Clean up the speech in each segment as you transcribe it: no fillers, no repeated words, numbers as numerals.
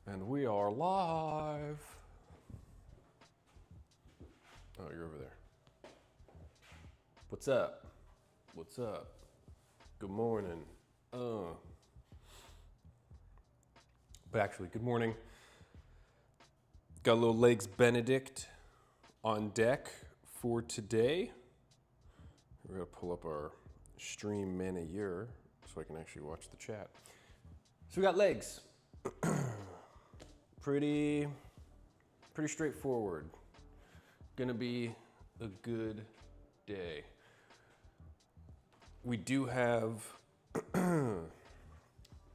And we are live. Oh, you're over there. What's up? What's up? Good morning. But actually, good morning. Got a little Legs Benedict on deck for today. We're gonna pull up our stream manager so I can actually watch the chat. So we got legs. Pretty straightforward. Gonna be a good day. We do have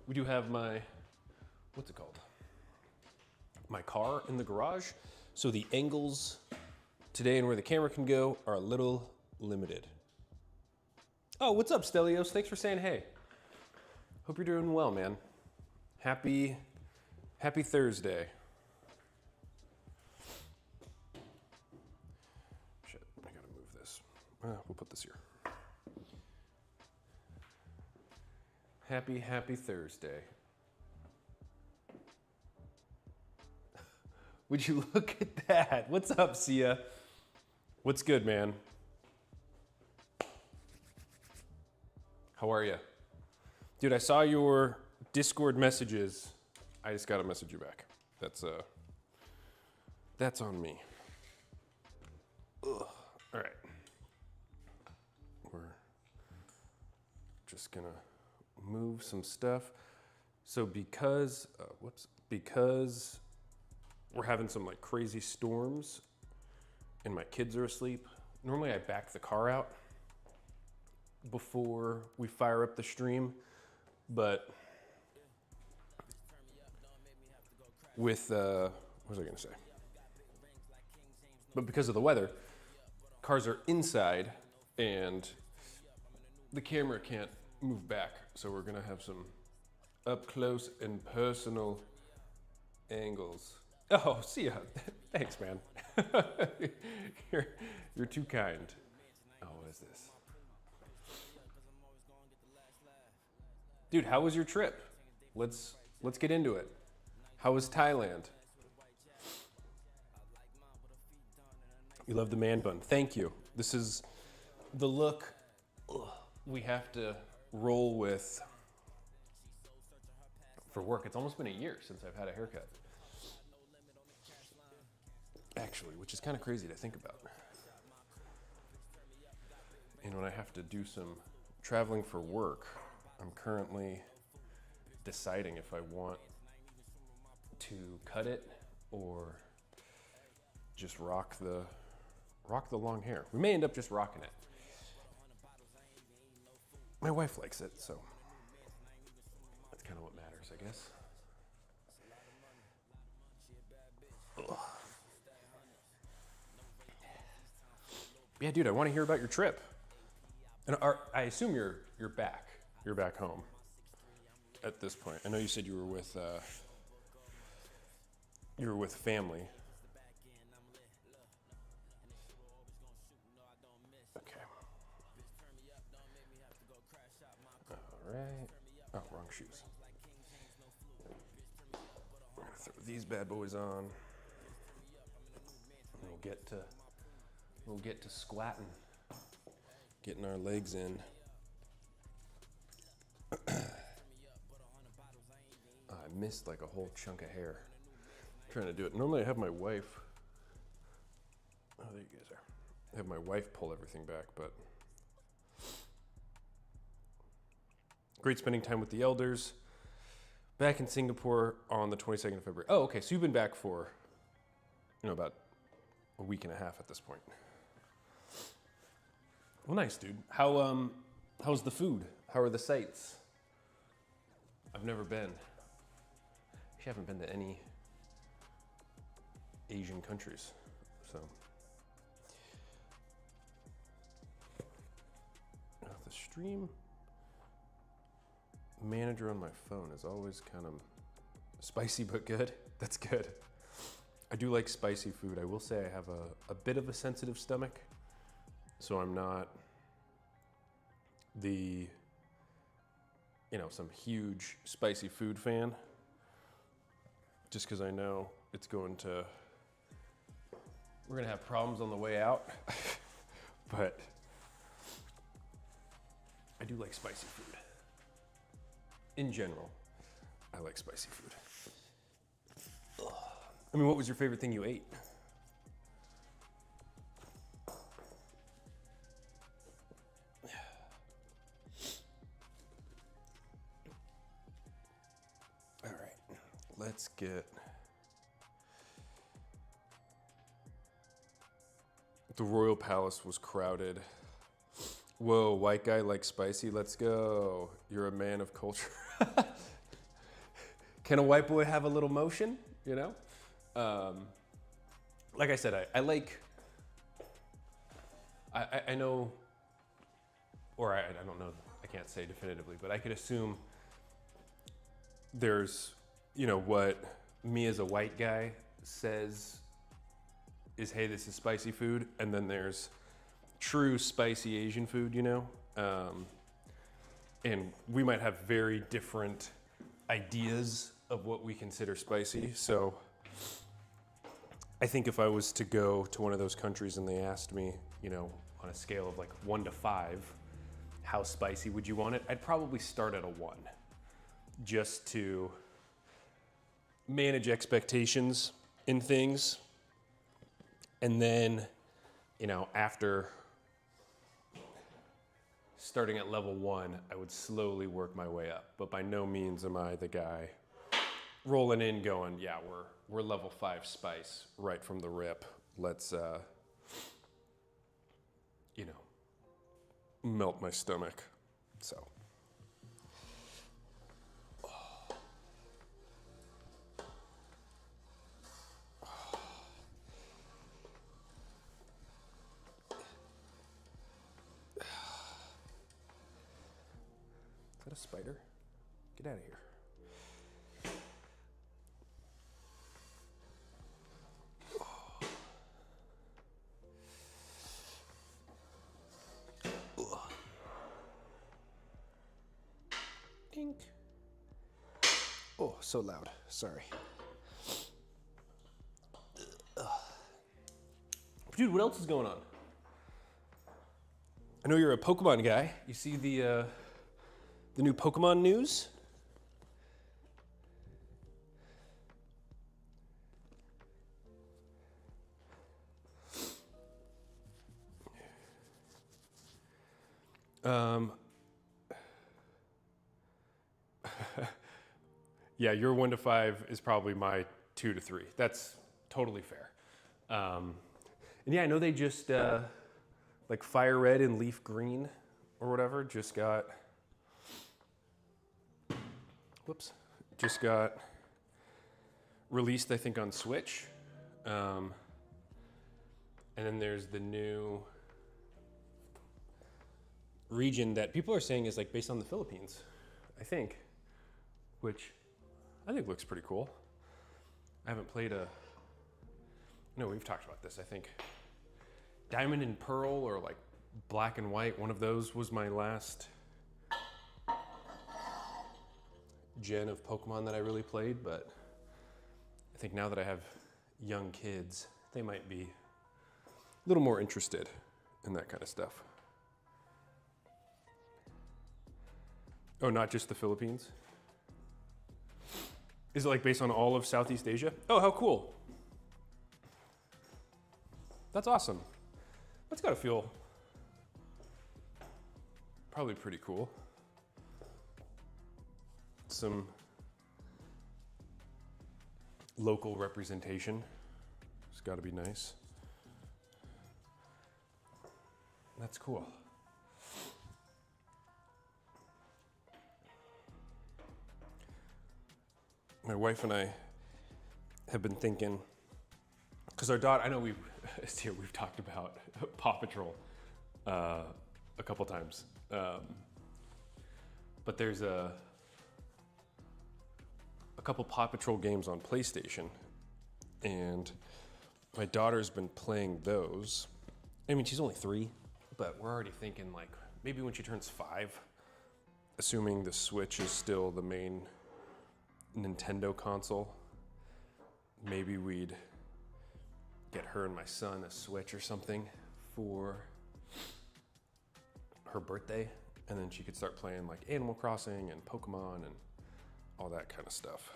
my, what's it called? My car in the garage. So the angles today and where the camera can go are a little limited. Oh, what's up, Stelios? Thanks for saying hey. Hope you're doing well, man. Happy Thursday. Shit, I gotta move this. We'll put this here. Happy Thursday. Would you look at that? What's up, Sia? What's good, man? How are you? Dude, I saw your Discord messages. I just gotta message you back. That's on me. Ugh. All right. We're just gonna move some stuff. So because we're having some like crazy storms and my kids are asleep, normally I back the car out before we fire up the stream, but with, what was I gonna say? But because of the weather, cars are inside and the camera can't move back. So we're gonna have some up close and personal angles. Oh, see ya. Thanks, man. You're too kind. Oh, what is this? Dude, how was your trip? Let's get into it. How was Thailand? You love the man bun. Thank you. This is the look we have to roll with for work. It's almost been a year since I've had a haircut. Actually, which is kind of crazy to think about. And when I have to do some traveling for work, I'm currently deciding if I want to cut it or just rock the long hair. We may end up just rocking it. My wife likes it, so that's kind of what matters, I guess. Ugh. Yeah, dude, I want to hear about your trip. And I assume you're back. You're back home at this point. I know you said you were with family. Okay. All right. Oh, wrong shoes. We're gonna throw these bad boys on. We'll get to squatting, getting our legs in. I missed like a whole chunk of hair. I'm trying to do it. Normally I have my wife. Oh, there you guys are. I have my wife pull everything back, but great spending time with the elders. Back in Singapore on the 22nd of February. Oh, okay. So you've been back for, about a week and a half at this point. Well, nice, dude. How's the food? How are the sights? I've never been. I haven't been to any Asian countries, so. The stream manager on my phone is always kind of spicy but good. That's good. I do like spicy food. I will say I have a bit of a sensitive stomach, so I'm not the, some huge spicy food fan. just because I know it's we're gonna have problems on the way out, but I do like spicy food. In general, I like spicy food. Ugh. I mean, what was your favorite thing you ate? All right, let's get the Royal Palace was crowded. Whoa, white guy likes spicy, let's go. You're a man of culture. Can a white boy have a little motion, you know? Like I said, I know, or I don't know, I can't say definitively, but I could assume there's, you know, what me as a white guy says is, hey, this is spicy food, and then there's true spicy Asian food, you know? And we might have very different ideas of what we consider spicy. So I think if I was to go to one of those countries and they asked me, you know, on a scale of like 1 to 5, how spicy would you want it? I'd probably start at a 1, just to manage expectations in things. And then, you know, after starting at level 1, I would slowly work my way up. But by no means am I the guy rolling in going, yeah, we're level 5 spice right from the rip. Let's, you know, melt my stomach. So. Is that a spider? Get out of here. Dink. Oh, so loud. Sorry. Dude, what else is going on? I know you're a Pokemon guy. You see the new Pokemon news? Yeah, your 1 to 5 is probably my 2 to 3. That's totally fair. And yeah, I know they just, like Fire Red and Leaf Green or whatever just got, released, I think, on Switch. And then there's the new region that people are saying is like based on the Philippines, I think, which I think looks pretty cool. I haven't played no, we've talked about this, I think. Diamond and Pearl or like Black and White, one of those was my last gen of Pokemon that I really played, but I think now that I have young kids, they might be a little more interested in that kind of stuff. Oh, not just the Philippines? Is it like based on all of Southeast Asia? Oh, how cool. That's awesome. That's gotta feel probably pretty cool. Some local representation. It's gotta be nice. That's cool. My wife and I have been thinking, because our daughter, I know we've talked about Paw Patrol a couple times, but there's a couple Paw Patrol games on PlayStation, and my daughter's been playing those. I mean, she's only 3, but we're already thinking like maybe when she turns 5, assuming the Switch is still the main Nintendo console, maybe we'd get her and my son a Switch or something for her birthday, and then she could start playing like Animal Crossing and Pokemon and all that kind of stuff.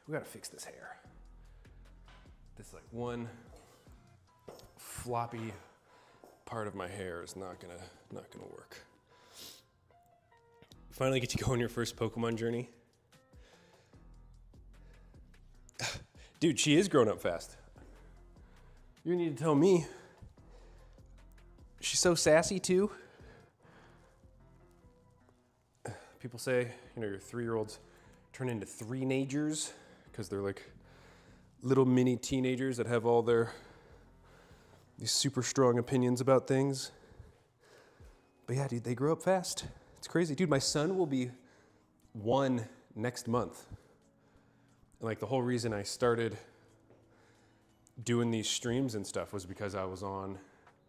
We gotta fix this hair. This like one floppy part of my hair is not gonna work. Finally get to go on your first Pokemon journey. Dude, she is growing up fast. You need to tell me. She's so sassy too. People say, you know, your 3-year-olds turn into 3-nagers because they're like little mini teenagers that have all these super strong opinions about things. But yeah, dude, they grow up fast. It's crazy. Dude, my son will be 1 next month. And like the whole reason I started doing these streams and stuff was because I was on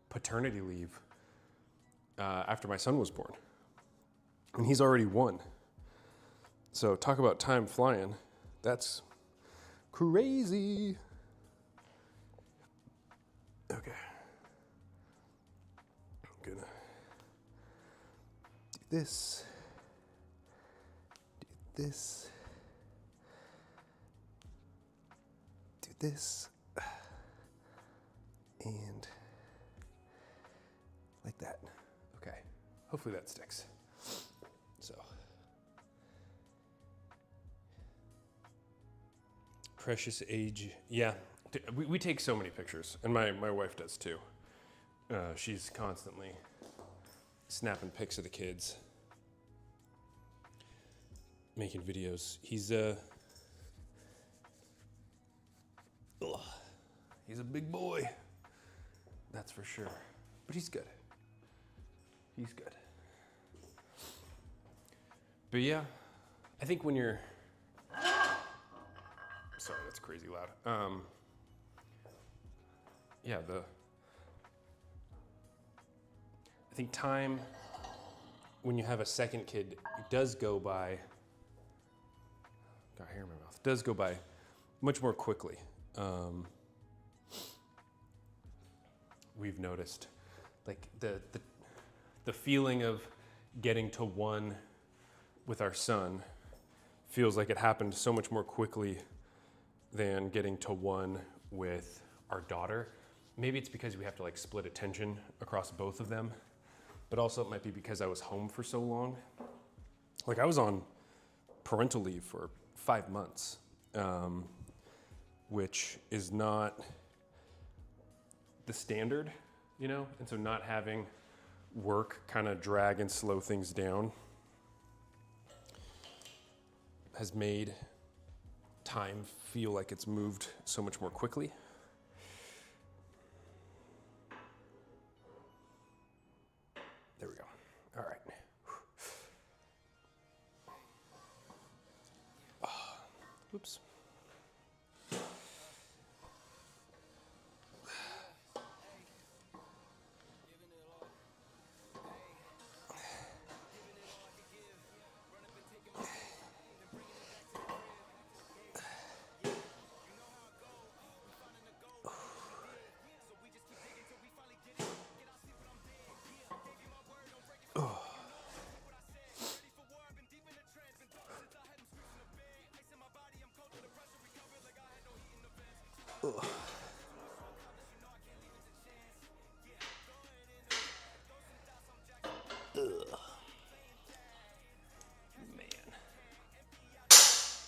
paternity leave after my son was born. And he's already 1. So talk about time flying. That's crazy. Okay. I'm gonna do this. Do this. Do this. And like that. Okay. Hopefully that sticks. So. Precious age. Yeah. We take so many pictures, and my wife does too. She's constantly snapping pics of the kids, making videos. He's a big boy, that's for sure. But he's good. He's good. But yeah, I think when you're... Sorry, that's crazy loud. Yeah, I think time, when you have a second kid, it does go by, got hair in my mouth, does go by much more quickly. We've noticed, like the feeling of getting to 1 with our son feels like it happened so much more quickly than getting to 1 with our daughter. Maybe it's because we have to like split attention across both of them, but also it might be because I was home for so long. Like I was on parental leave for 5 months, which is not the standard, you know? And so not having work kind of drag and slow things down has made time feel like it's moved so much more quickly. There we go. All right. Oops.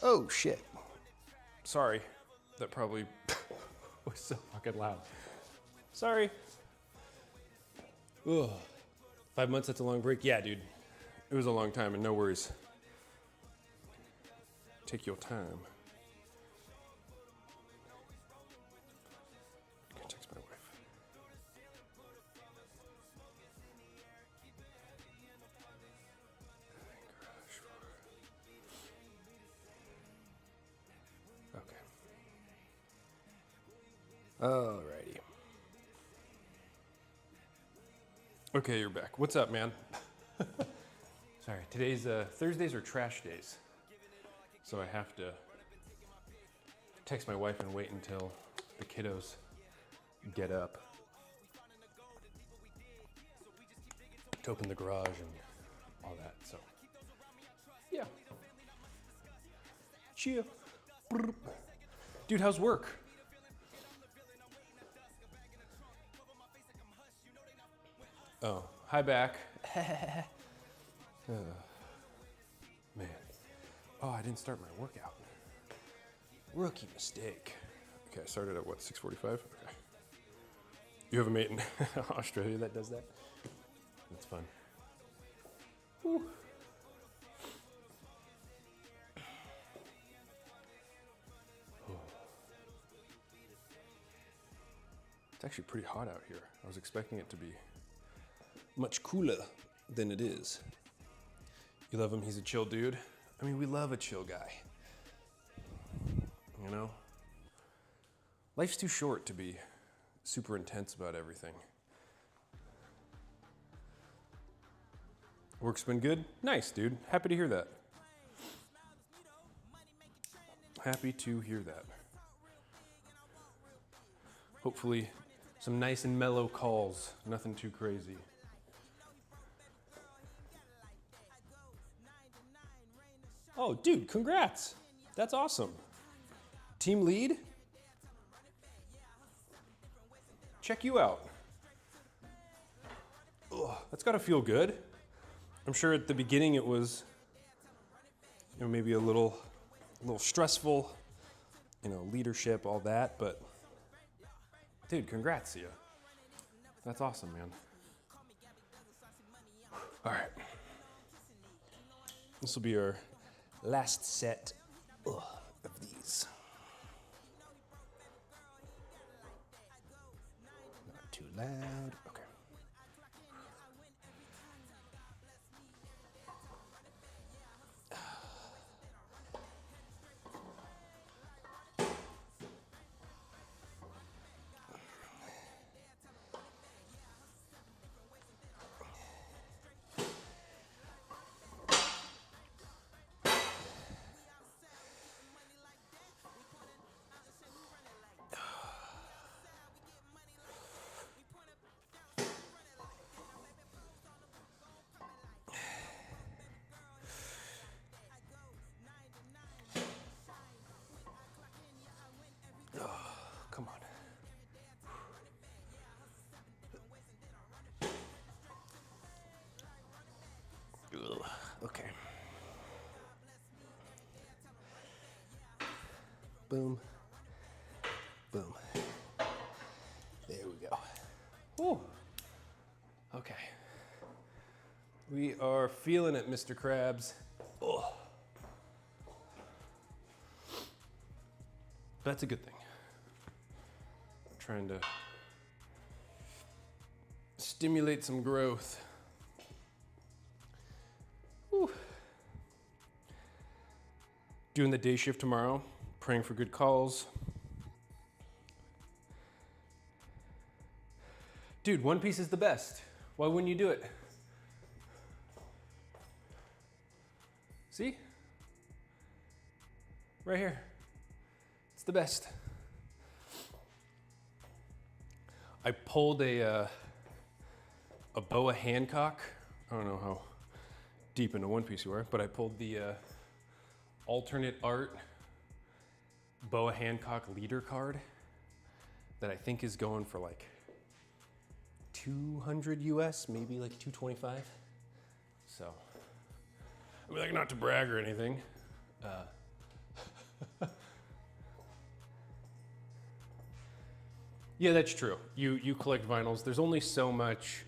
Oh shit. Sorry. That probably was so fucking loud. Sorry. Ugh. 5 months, that's a long break. Yeah, dude. It was a long time, and no worries. Take your time. Alrighty. Okay, you're back. What's up, man? Sorry, today's Thursdays are trash days. So I have to text my wife and wait until the kiddos get up to open the garage and all that, so yeah. Cheer. Dude, how's work? Oh, hi back. Man. Oh, I didn't start my workout. Rookie mistake. Okay, I started at what, 6:45? Okay. You have a mate in Australia that does that? That's fun. Woo. It's actually pretty hot out here. I was expecting it to be much cooler than it is. You love him, he's a chill dude. I mean, we love a chill guy. You know? Life's too short to be super intense about everything. Work's been good? Nice, dude. Happy to hear that. Happy to hear that. Hopefully, some nice and mellow calls. Nothing too crazy. Oh, dude, congrats. That's awesome. Team lead? Check you out. Ugh, that's gotta feel good. I'm sure at the beginning it was, you know, maybe a little stressful, you know, leadership, all that, but dude, congrats to you. That's awesome, man. All right. This will be our last set of these. Not too loud. Okay. Come on. Ugh, okay. Boom. Boom. There we go. Woo. Okay. We are feeling it, Mr. Krabs. Ugh. That's a good thing. Trying to stimulate some growth. Whew. Doing the day shift tomorrow, praying for good calls. Dude, One Piece is the best. Why wouldn't you do it? See? Right here. It's the best. I pulled a Boa Hancock. I don't know how deep into One Piece you are, but I pulled the alternate art Boa Hancock leader card that I think is going for like 200 US, maybe like 225. So, I mean, like, not to brag or anything. Yeah, that's true. You collect vinyls. There's only so much.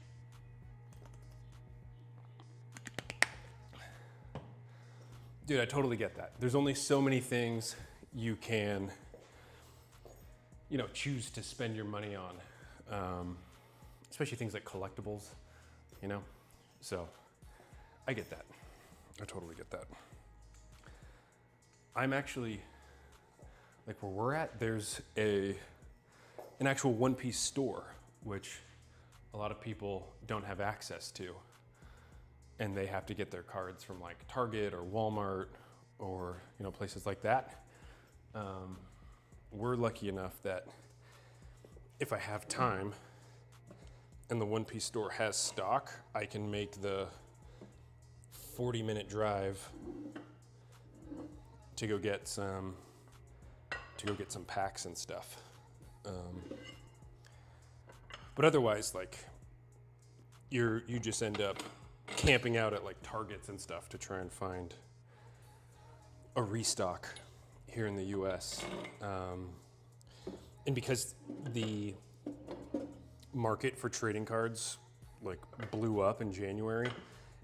Dude, I totally get that. There's only so many things you can, you know, choose to spend your money on, especially things like collectibles, you know? So, I get that. I totally get that. I'm actually, like where we're at, there's a an actual one-piece store, which a lot of people don't have access to. And they have to get their cards from like Target or Walmart or, you know, places like that. We're lucky enough that if I have time and the one-piece store has stock, I can make the 40-minute drive to go get some packs and stuff. But otherwise, like, you just end up camping out at like Targets and stuff to try and find a restock here in the US. And because the market for trading cards like blew up in January,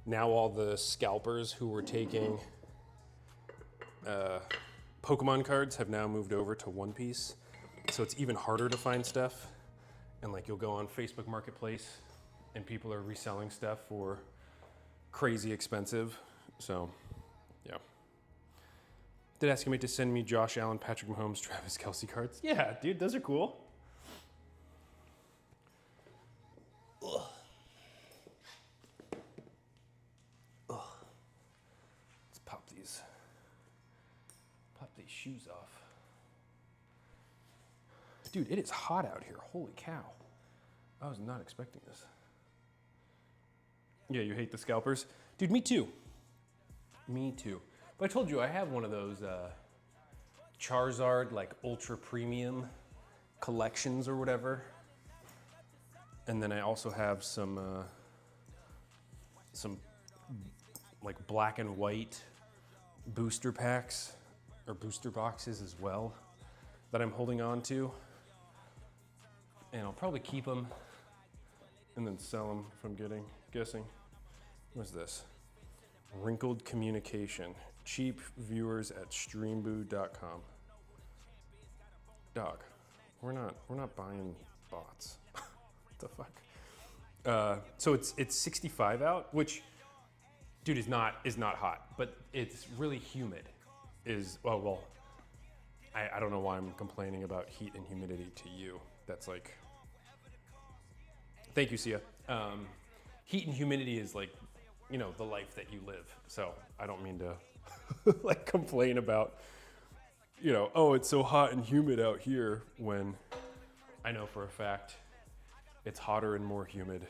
now all the scalpers who were taking Pokemon cards have now moved over to One Piece. So it's even harder to find stuff. And like you'll go on Facebook Marketplace and people are reselling stuff for crazy expensive. So yeah. Did ask me to send me Josh Allen, Patrick Mahomes, Travis Kelce cards. Yeah, dude, those are cool. Ugh. Ugh. Let's pop these shoes off. Dude, it is hot out here. Holy cow. I was not expecting this. Yeah, you hate the scalpers? Dude, me too. Me too. But I told you I have one of those Charizard like ultra premium collections or whatever. And then I also have some like black and white booster packs or booster boxes as well that I'm holding on to. And I'll probably keep them and then sell them if I'm guessing. What's this? Wrinkled Communication. Cheap viewers at streamboo.com. Dog, we're not buying bots. What the fuck? So it's 65 out, which, dude, is not hot, but it's really humid. I don't know why I'm complaining about heat and humidity to you. That's like, thank you, Sia. Heat and humidity is like, you know, the life that you live. So I don't mean to like complain about, you know, oh, it's so hot and humid out here when I know for a fact it's hotter and more humid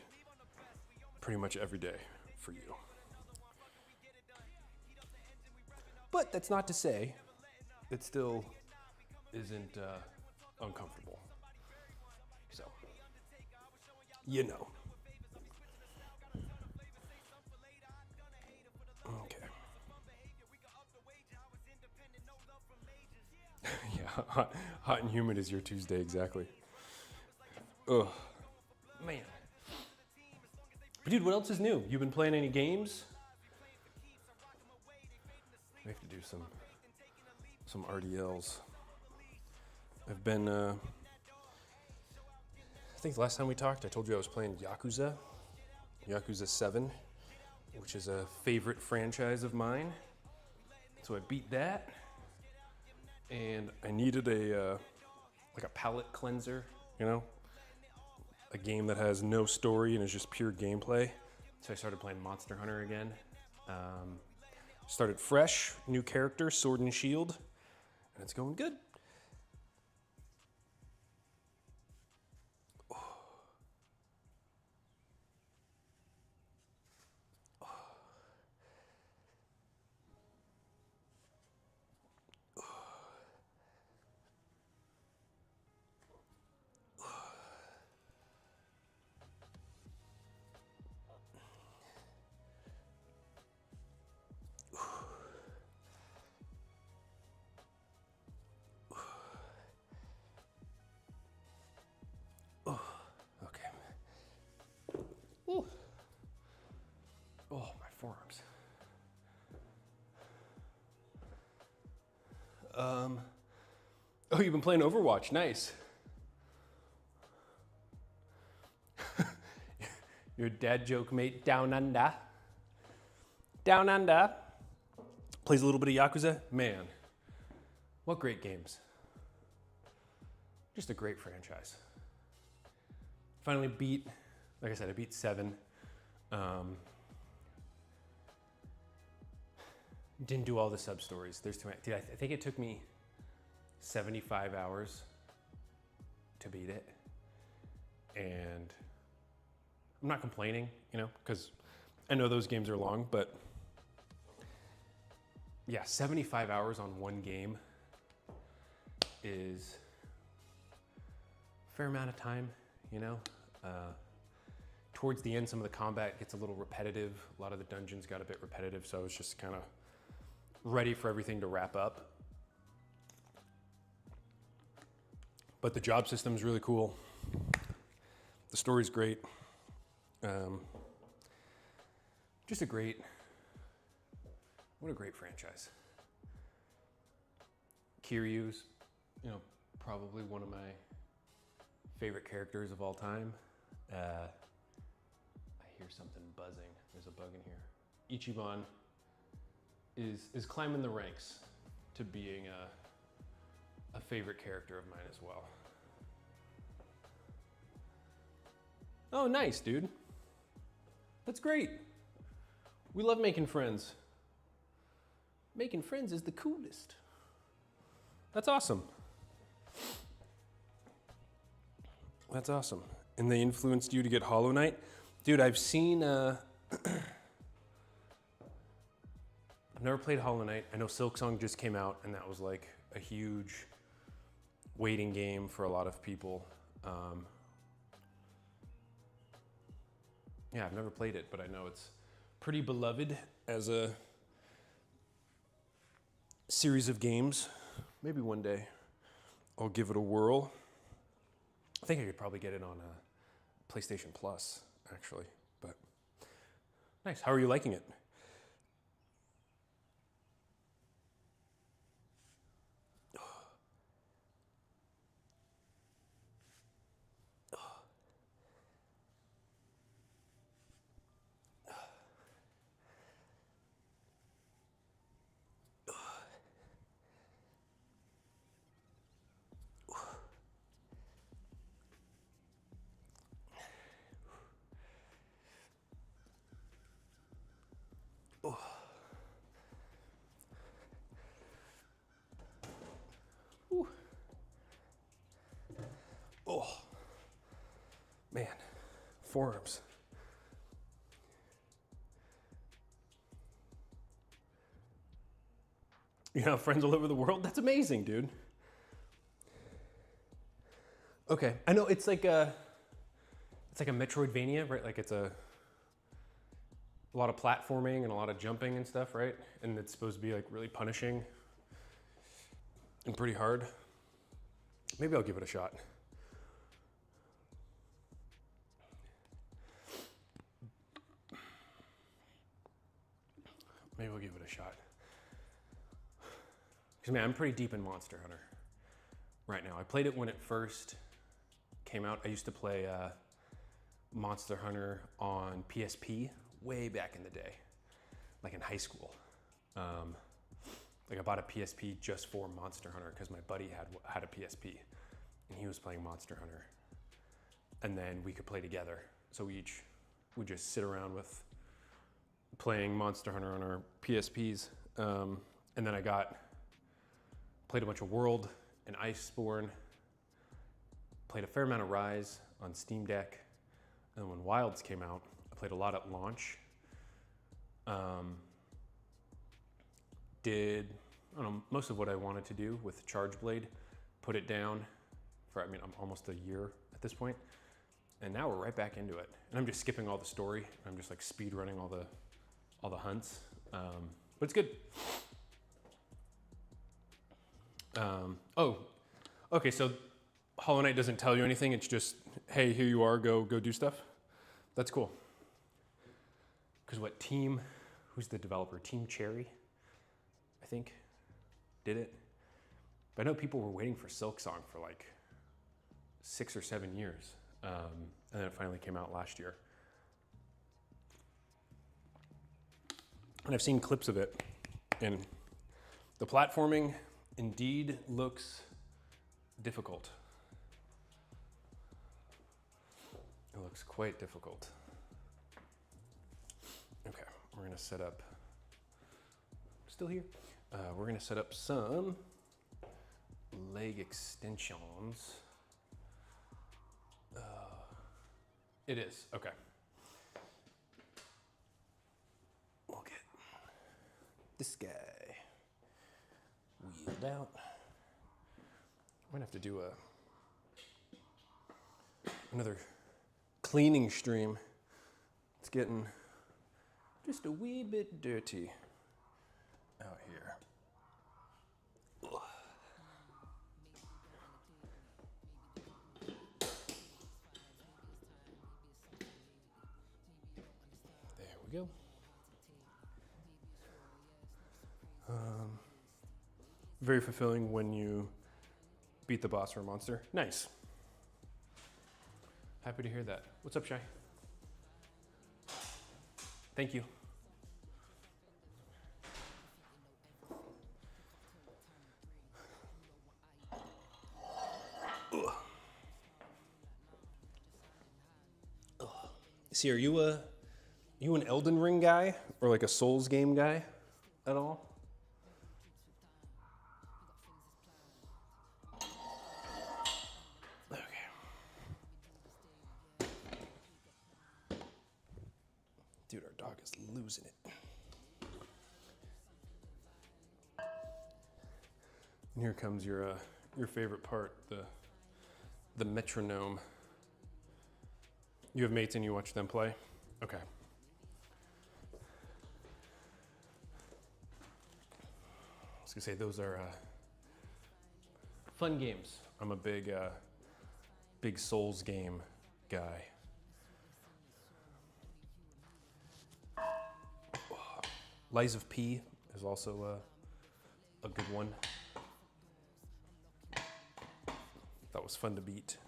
pretty much every day for you. But that's not to say it still isn't uncomfortable. So, you know. Okay. Yeah, hot and humid is your Tuesday, exactly. Ugh, man. But dude, what else is new? You been playing any games? We have to do some RDLs. I've been, I think the last time we talked, I told you I was playing Yakuza 7, which is a favorite franchise of mine. So I beat that, and I needed like a palate cleanser, you know? A game that has no story and is just pure gameplay. So I started playing Monster Hunter again. Started fresh, new character, Sword and Shield, and it's going good. Oh, my forearms. Oh, you've been playing Overwatch. Nice. Your dad joke mate down under. Down under. Plays a little bit of Yakuza. Man, what great games. Just a great franchise. finally beat, like I said, I beat 7. Didn't do all the sub stories. There's too many. Dude, I think it took me 75 hours to beat it. And I'm not complaining, you know, because I know those games are long, but yeah, 75 hours on one game is a fair amount of time, you know. Towards the end, some of the combat gets a little repetitive. A lot of the dungeons got a bit repetitive, so I was just kind of ready for everything to wrap up. But the job system's really cool. The story's great. Just what a great franchise. Kiryu's, you know, probably one of my favorite characters of all time. I hear something buzzing. There's a bug in here. Ichiban is climbing the ranks to being a favorite character of mine as well. Oh, nice, dude. That's great. We love making friends. Making friends is the coolest. That's awesome. That's awesome. And they influenced you to get Hollow Knight? Dude, I've seen, I've never played Hollow Knight. I know Silksong just came out, and that was like a huge waiting game for a lot of people. Yeah, I've never played it, but I know it's pretty beloved as a series of games. Maybe one day I'll give it a whirl. I think I could probably get it on PlayStation Plus, actually, but nice. How are you liking it? Oh, man, forearms. You have friends all over the world? That's amazing, dude. Okay, I know it's like a Metroidvania, right? Like it's a lot of platforming and a lot of jumping and stuff, right? And it's supposed to be like really punishing and pretty hard. Maybe I'll give it a shot. Maybe we'll give it a shot. Because man, I'm pretty deep in Monster Hunter right now. I played it when it first came out. I used to play Monster Hunter on PSP way back in the day, like in high school. Like I bought a PSP just for Monster Hunter because my buddy had a PSP and he was playing Monster Hunter. And then we could play together. So we each would just sit around with playing Monster Hunter on our PSPs. And then played a bunch of World and Iceborne, played a fair amount of Rise on Steam Deck. And then when Wilds came out, I played a lot at launch. Did, I don't know, most of what I wanted to do with Charge Blade, put it down for, I mean, I'm almost a year at this point. And now we're right back into it. And I'm just skipping all the story. I'm just like speed running all the hunts. But it's good. Oh, okay, so Hollow Knight doesn't tell you anything. It's just, hey, here you are, go do stuff. That's cool. Because who's the developer? Team Cherry, I think, did it. But I know people were waiting for Silksong for like 6 or 7 years. And then it finally came out last year. And I've seen clips of it. And the platforming indeed looks difficult. looks quite difficult. Okay, we're gonna set up, still here? We're gonna set up some leg extensions. It is, okay. We'll get this guy wheeled out. I'm gonna have to do another cleaning stream. It's getting just a wee bit dirty out here. Ugh. There we go. Very fulfilling when you beat the boss or a monster. Nice. Happy to hear that. What's up, Shy? Thank you. Ugh. Ugh. See, are you an Elden Ring guy or like a Souls game guy at all? Dude, our dog is losing it. And here comes your favorite part, the metronome. You have mates and you watch them play? Okay. I was gonna say those are fun games. I'm a big Souls game guy. Lies of P is also a good one. That was fun to beat.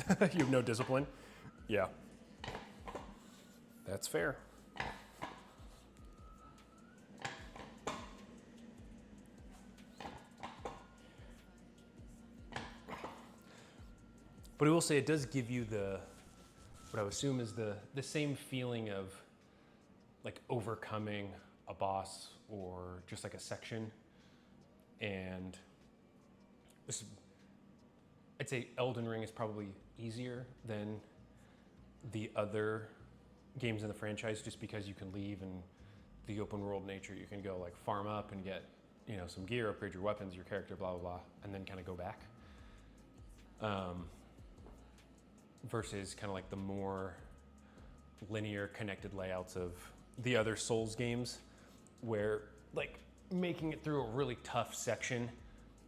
You have no discipline? Yeah. That's fair. But I will say it does give you what I would assume is the same feeling of like overcoming a boss or just like a section. And I'd say Elden Ring is probably easier than the other games in the franchise just because you can leave and the open world nature, you can go like farm up and get, some gear, upgrade your weapons, your character, blah, blah, blah, and then kind of go back. Versus kind of like the more linear connected layouts of the other Souls games where like making it through a really tough section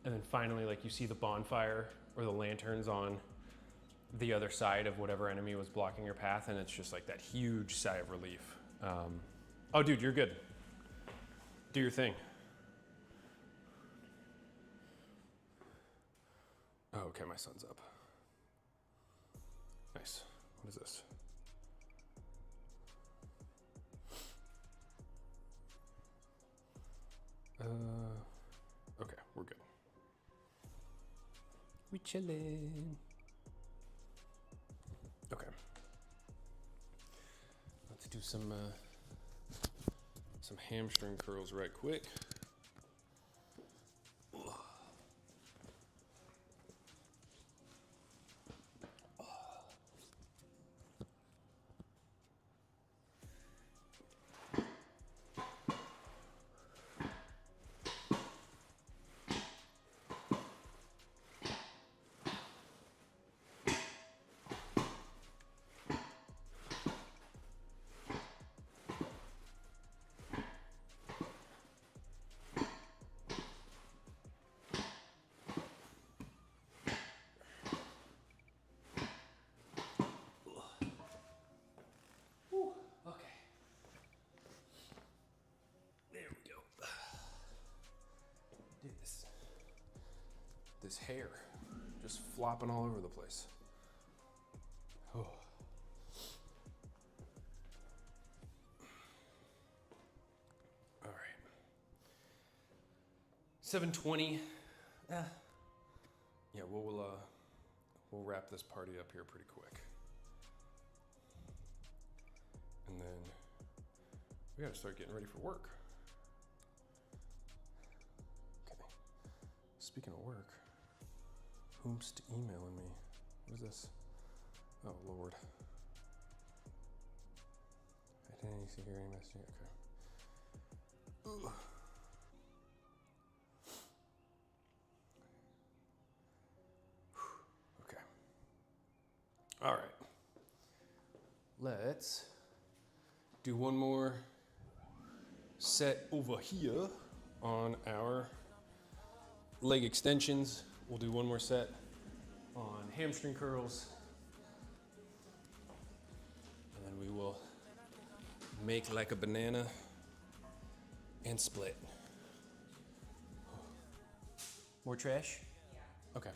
and then finally like you see the bonfire or the lanterns on the other side of whatever enemy was blocking your path and it's just like that huge sigh of relief. Oh dude, you're good. Do your thing. Oh, okay, my son's up. Nice. What is this? Okay, we're good. We chillin'. Okay. Let's do some hamstring curls right quick. This hair just flopping all over the place. Oh. All right. 7:20. Yeah, we'll wrap this party up here pretty quick. And then we gotta start getting ready for work. Okay. Speaking of work, whomst emailing me? What is this? Oh Lord. I didn't see hear any messaging. Okay. Ugh. Okay. All right. Let's do one more set over here on our leg extensions. We'll do one more set on hamstring curls. And then we will make like a banana and split. More trash? Yeah. Okay.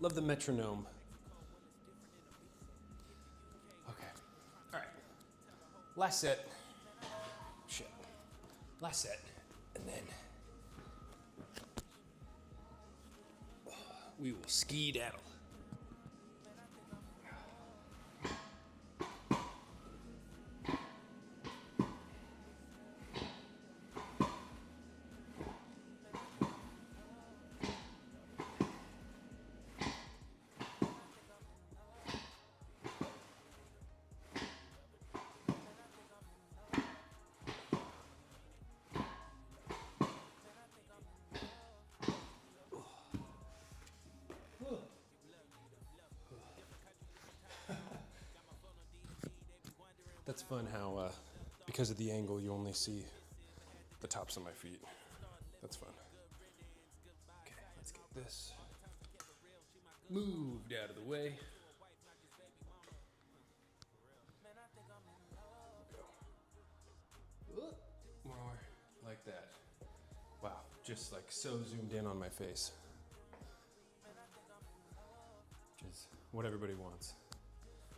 Love the metronome. Okay, all right. Last set. Shit. Last set, and then we will ski-daddle. That's fun how, because of the angle, you only see the tops of my feet. That's fun. Okay, let's get this moved out of the way. More like that. Wow, just like so zoomed in on my face. Which is what everybody wants.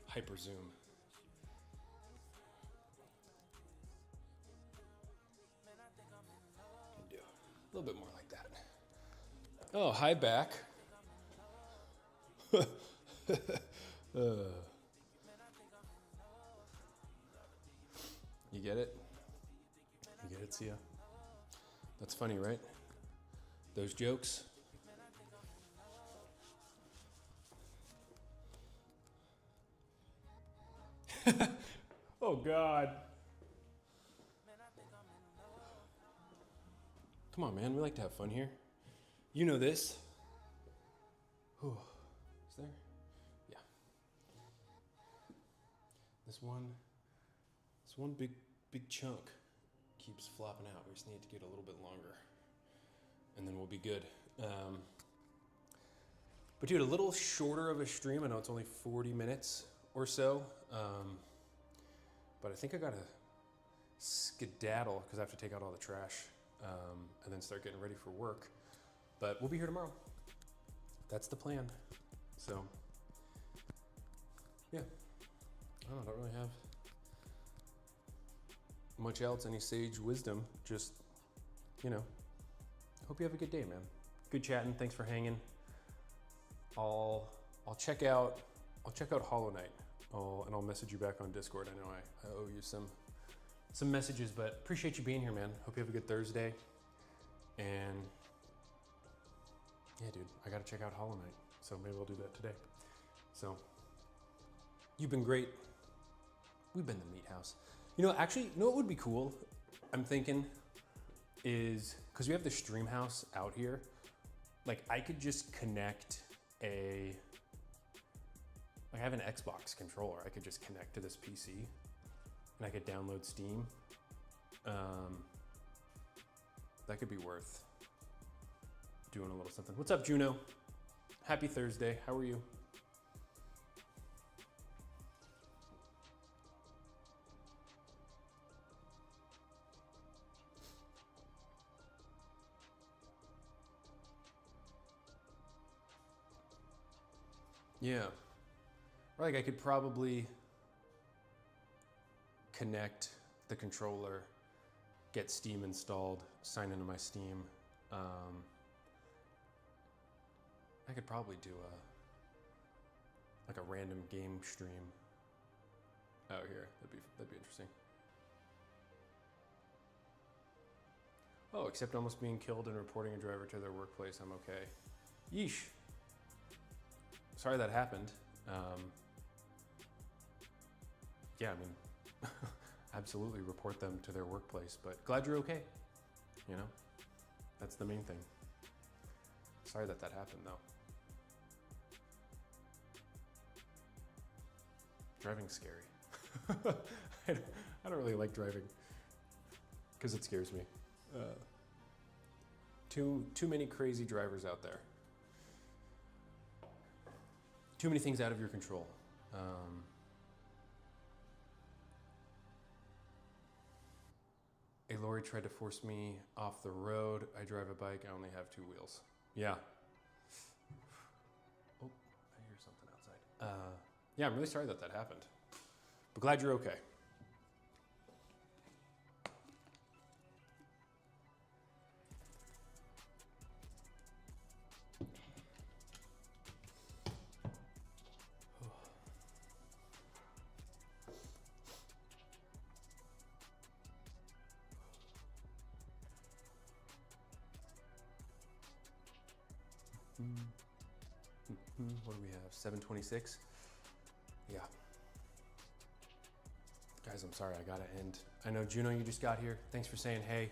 Hyper zoom. A little bit more like that. Oh, hi back. You get it? You get it, Sia? That's funny, right? Those jokes. Oh, God. Come on, man. We like to have fun here. You know this. Whew. Is there? Yeah. This one big chunk keeps flopping out. We just need to get a little bit longer, and then we'll be good. But dude, a little shorter of a stream. I know it's only 40 minutes or so, but I think I gotta skedaddle because I have to take out all the trash. And then start getting ready for work. But we'll be here tomorrow. That's the plan. So, yeah. I don't really have much else, any sage wisdom. Just, you know, hope you have a good day, man. Good chatting. Thanks for hanging. I'll check out Hollow Knight. And I'll message you back on Discord. I know I owe you some messages, but appreciate you being here, man. Hope you have a good Thursday. And yeah, dude, I gotta check out Hollow Knight. So maybe I'll do that today. So you've been great. We've been the MeatHaus. You know, actually, you know what would be cool? I'm thinking is, because we have the stream house out here, like I could just connect I have an Xbox controller. I could just connect to this PC and I could download Steam. that could be worth doing a little something. What's up, Juno? Happy Thursday. How are you? Yeah. Or like I could probably connect the controller, get Steam installed, sign into my Steam. I could probably do like a random game stream out here. That'd be interesting. Oh, except almost being killed and reporting a driver to their workplace. I'm okay. Yeesh. Sorry that happened. Yeah, I mean, absolutely report them to their workplace, but glad you're okay. You know, that's the main thing. Sorry that happened though. Driving's scary. I don't really like driving because it scares me. Too many crazy drivers out there. Too many things out of your control. A lorry tried to force me off the road. I drive a bike. I only have 2 wheels. Yeah. Oh, I hear something outside. Yeah, I'm really sorry that happened. But glad you're okay. What do we have? 7:26? Yeah. Guys, I'm sorry, I gotta end. I know, Juno, you just got here. Thanks for saying hey.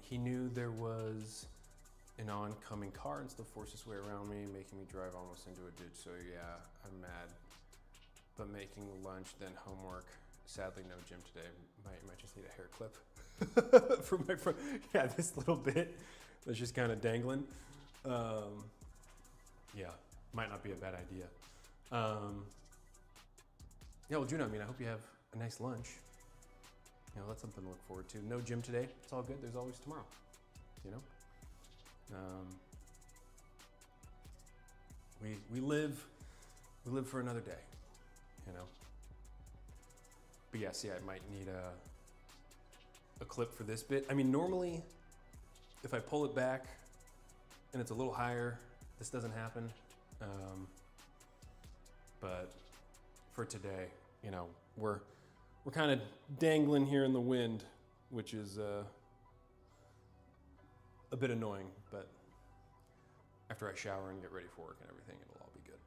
He knew there was an oncoming car and still forced his way around me, making me drive almost into a ditch. So yeah, I'm mad. But making lunch, then homework. Sadly, no gym today. Might just need a hair clip from my friend. Yeah, this little bit that's just kind of dangling. Yeah, might not be a bad idea. Yeah, well, Juno, I mean, I hope you have a nice lunch. You know, that's something to look forward to. No gym today. It's all good. There's always tomorrow, you know? We live for another day, you know? But yes, yeah, I might need a clip for this bit. I mean, normally, if I pull it back and it's a little higher, this doesn't happen. But for today, you know, we're kind of dangling here in the wind, which is a bit annoying, but after I shower and get ready for work and everything, it'll all be good.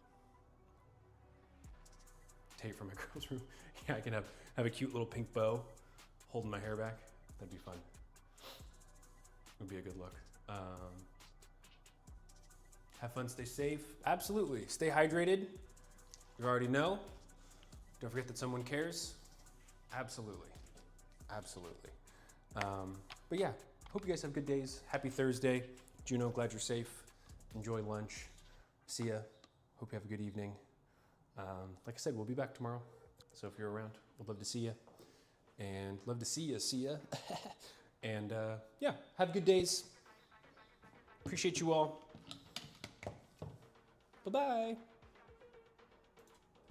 Tape from my girl's room. Yeah, I can have a cute little pink bow holding my hair back. That'd be fun. Would be a good look. Have fun, stay safe. Absolutely, stay hydrated. You already know. Don't forget that someone cares. Absolutely, absolutely. But yeah, hope you guys have good days. Happy Thursday. Juno, glad you're safe. Enjoy lunch. See ya. Hope you have a good evening. Like I said, we'll be back tomorrow. So if you're around, we'd love to see you. And love to see ya. And yeah, have good days. Appreciate you all. Bye-bye.